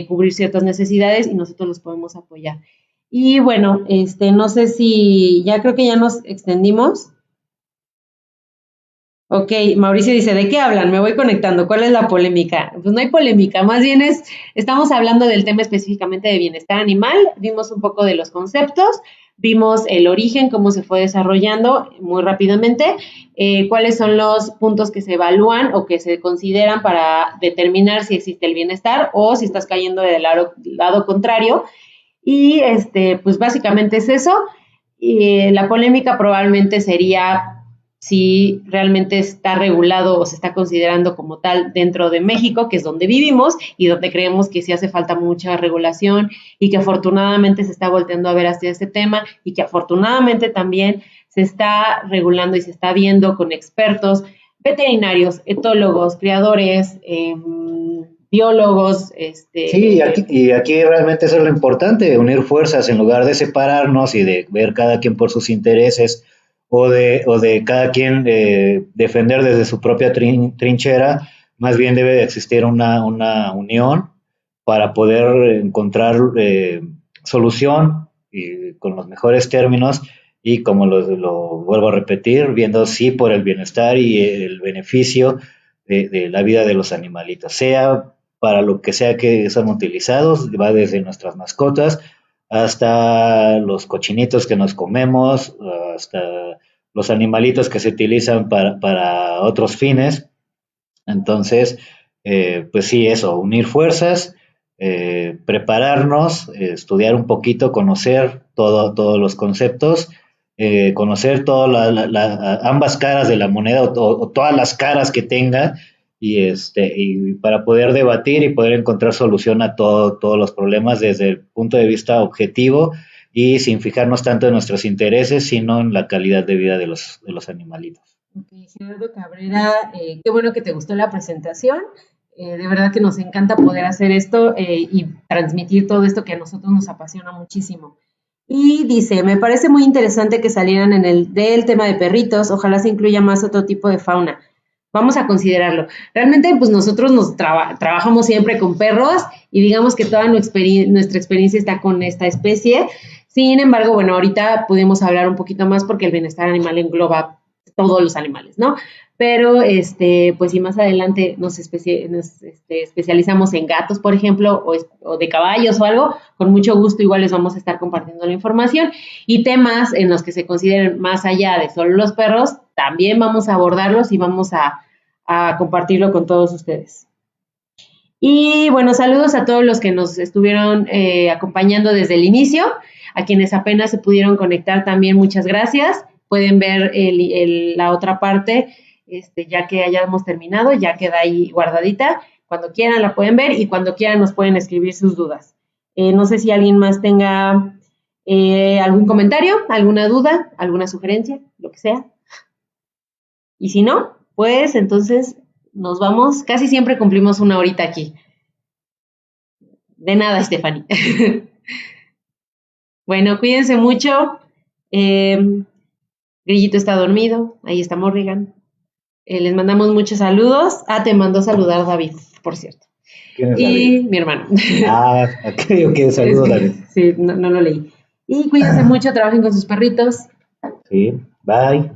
cubrir ciertas necesidades y nosotros los podemos apoyar. Y bueno, no sé si ya creo que ya nos extendimos. Ok, Mauricio dice, ¿de qué hablan? Me voy conectando. ¿Cuál es la polémica? Pues no hay polémica, más bien estamos hablando del tema específicamente de bienestar animal, vimos un poco de los conceptos, vimos el origen, cómo se fue desarrollando muy rápidamente, cuáles son los puntos que se evalúan o que se consideran para determinar si existe el bienestar o si estás cayendo del lado contrario. Y pues básicamente es eso. Y la polémica probablemente sería si realmente está regulado o se está considerando como tal dentro de México, que es donde vivimos y donde creemos que sí hace falta mucha regulación y que afortunadamente se está volteando a ver hacia este tema y que afortunadamente también se está regulando y se está viendo con expertos, veterinarios, etólogos, criadores, biólogos. Sí, y aquí realmente eso es lo importante, unir fuerzas en lugar de separarnos y de ver cada quien por sus intereses o de cada quien defender desde su propia trinchera, más bien debe de existir una unión para poder encontrar solución y con los mejores términos y como lo vuelvo a repetir, viendo sí por el bienestar y el beneficio de la vida de los animalitos, sea para lo que sea que son utilizados, va desde nuestras mascotas hasta los cochinitos que nos comemos, hasta los animalitos que se utilizan para otros fines. Entonces, pues sí, eso, unir fuerzas, prepararnos, estudiar un poquito, conocer todos los conceptos, conocer todas ambas caras de la moneda o todas las caras que tenga y para poder debatir y poder encontrar solución a todos los problemas desde el punto de vista objetivo y sin fijarnos tanto en nuestros intereses, sino en la calidad de vida de los animalitos. Okay, Gerardo Cabrera, qué bueno que te gustó la presentación. De verdad que nos encanta poder hacer esto y transmitir todo esto que a nosotros nos apasiona muchísimo. Y dice, me parece muy interesante que salieran del tema de perritos, ojalá se incluya más otro tipo de fauna. Vamos a considerarlo. Realmente, pues nosotros trabajamos siempre con perros y digamos que toda nuestra experiencia está con esta especie. Sin embargo, bueno, ahorita pudimos hablar un poquito más porque el bienestar animal engloba todos los animales, ¿no? Pero, pues si más adelante nos especializamos en gatos, por ejemplo, o de caballos o algo, con mucho gusto igual les vamos a estar compartiendo la información. Y temas en los que se consideren más allá de solo los perros, también vamos a abordarlos y vamos a compartirlo con todos ustedes. Y bueno, saludos a todos los que nos estuvieron acompañando desde el inicio, a quienes apenas se pudieron conectar también, muchas gracias. Pueden ver la otra parte, ya que hayamos terminado, ya queda ahí guardadita. Cuando quieran la pueden ver y cuando quieran nos pueden escribir sus dudas. No sé si alguien más tenga algún comentario, alguna duda, alguna sugerencia, lo que sea. Y si no, pues entonces nos vamos. Casi siempre cumplimos una horita aquí. De nada, Stephanie. Bueno, cuídense mucho. Grillito está dormido. Ahí está Morrigan. Les mandamos muchos saludos. Te mandó saludar David, por cierto. ¿Quién es y David? mi hermano. Creo que saludos, David. Sí, no lo leí. Y cuídense mucho, trabajen con sus perritos. Sí, bye.